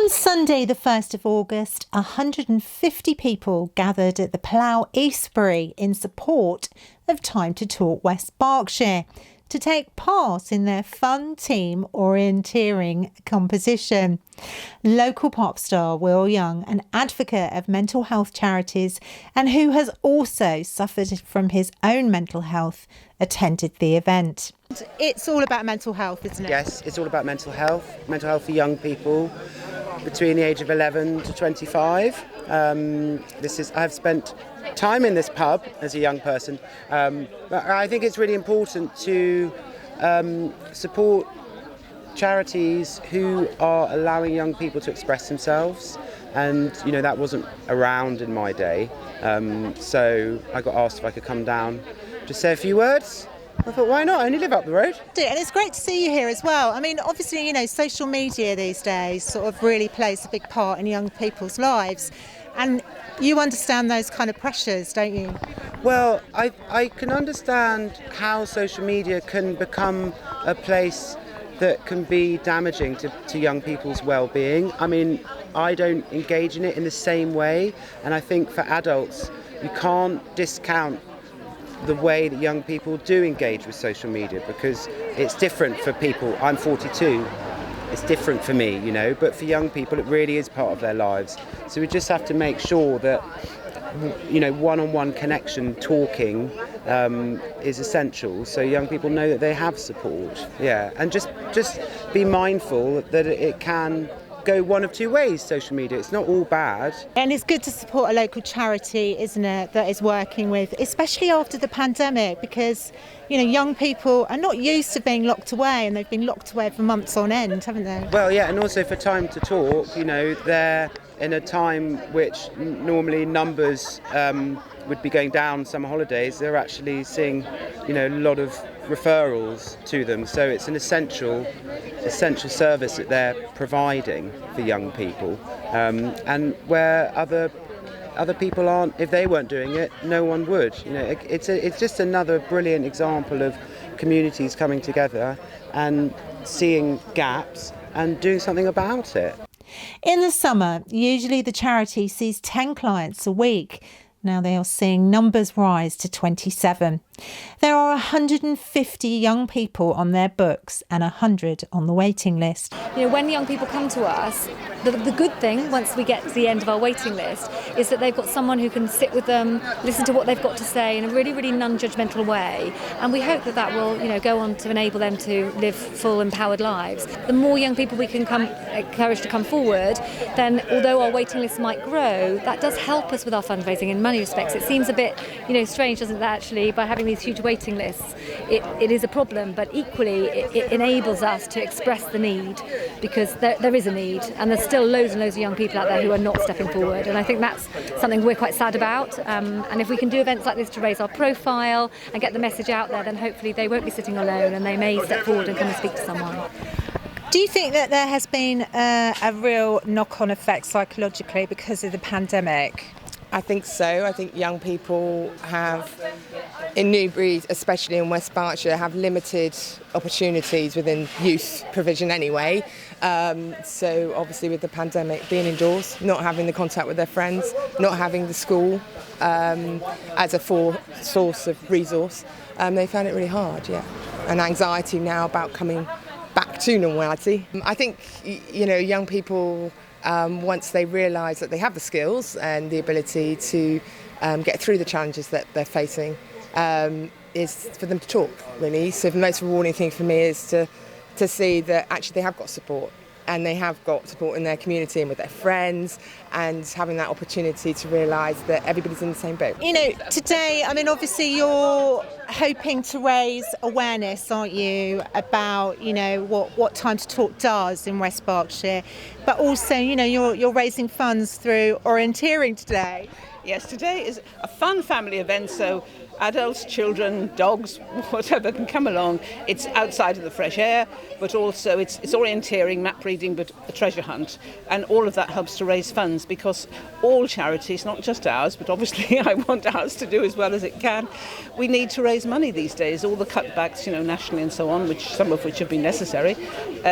On Sunday, the 1st of August, 150 people gathered at the Plough Eastbury in support of Time2Talk West Berkshire to take part in their Fun Team Orienteering Competition. Local pop star Will Young, an advocate of mental health charities and who has also suffered from his own mental health, attended the event. It's all about mental health, isn't it? Yes, it's all about mental health for young people between the age of 11 to 25. I've spent time in this pub as a young person, but I think it's really important to support charities who are allowing young people to express themselves, and that wasn't around in my day, so I got asked if I could come down to say a few words. I thought, why not? I only live up the road. And it's great to see you here as well. I mean, obviously, social media these days sort of really plays a big part in young people's lives. And you understand those kind of pressures, don't you? Well, I can understand how social media can become a place that can be damaging to young people's well-being. I mean, I don't engage in it in the same way. And I think for adults, you can't discount the way that young people do engage with social media, because it's different for people. I'm 42. It's different for me, but for young people it really is part of their lives. So we just have to make sure that one-on-one connection, talking is essential, so young people know that they have support. Yeah, and just be mindful that it can go one of two ways, social media. It's not all bad. And it's good to support a local charity, isn't it, that is working with, especially after the pandemic, because young people are not used to being locked away, and they've been locked away for months on end, haven't they? Well, yeah, and also for Time to Talk, they're in a time which normally numbers would be going down summer holidays. They're actually seeing a lot of referrals to them, so it's an essential service that they're providing for young people, and where other people aren't. If they weren't doing it, no one would. It's just another brilliant example of communities coming together and seeing gaps and doing something about it. In the summer, usually the charity sees 10 clients a week. Now they are seeing numbers rise to 27. There are 150 young people on their books and 100 on the waiting list. When young people come to us, the good thing, once we get to the end of our waiting list, is that they've got someone who can sit with them, listen to what they've got to say in a really, really non-judgmental way. And we hope that will, go on to enable them to live full, empowered lives. The more young people we can encourage to come forward, then although our waiting list might grow, that does help us with our fundraising in many respects. It seems a bit, strange, doesn't it, actually, by having these huge waiting lists, it is a problem, but equally it enables us to express the need, because there is a need, and there's still loads and loads of young people out there who are not stepping forward, and I think that's something we're quite sad about, and if we can do events like this to raise our profile and get the message out there, then hopefully they won't be sitting alone and they may step forward and come and speak to someone. Do you think that there has been a real knock-on effect psychologically because of the pandemic? I think so. I think young people in Newbury, especially in West Berkshire, have limited opportunities within youth provision anyway. So obviously with the pandemic, being indoors, not having the contact with their friends, not having the school as a source of resource, they found it really hard, yeah. And anxiety now about coming back to normality. I think, young people, once they realise that they have the skills and the ability to get through the challenges that they're facing, is for them to talk, really. So the most rewarding thing for me is to see that actually they have got support, and they have got support in their community and with their friends, and having that opportunity to realise that everybody's in the same boat. Today, obviously you're hoping to raise awareness, aren't you, about, what Time2Talk does in West Berkshire, but also, you're raising funds through orienteering today. Yes, today is a fun family event, so adults, children, dogs, whatever can come along. It's outside of the fresh air, but also it's orienteering, map reading, but a treasure hunt. And all of that helps to raise funds, because all charities, not just ours, but obviously I want ours to do as well as it can, we need to raise raise money these days. All the cutbacks, nationally and so on, some of which have been necessary,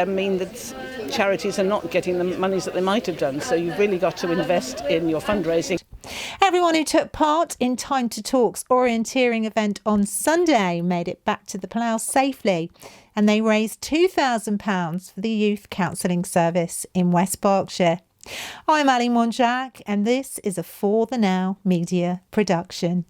mean that charities are not getting the monies that they might have done. So you've really got to invest in your fundraising. Everyone who took part in Time to Talk's orienteering event on Sunday made it back to the Plough safely, and they raised £2,000 for the youth counselling service in West Berkshire. I'm Ali Monjack, and this is a For the Now media production.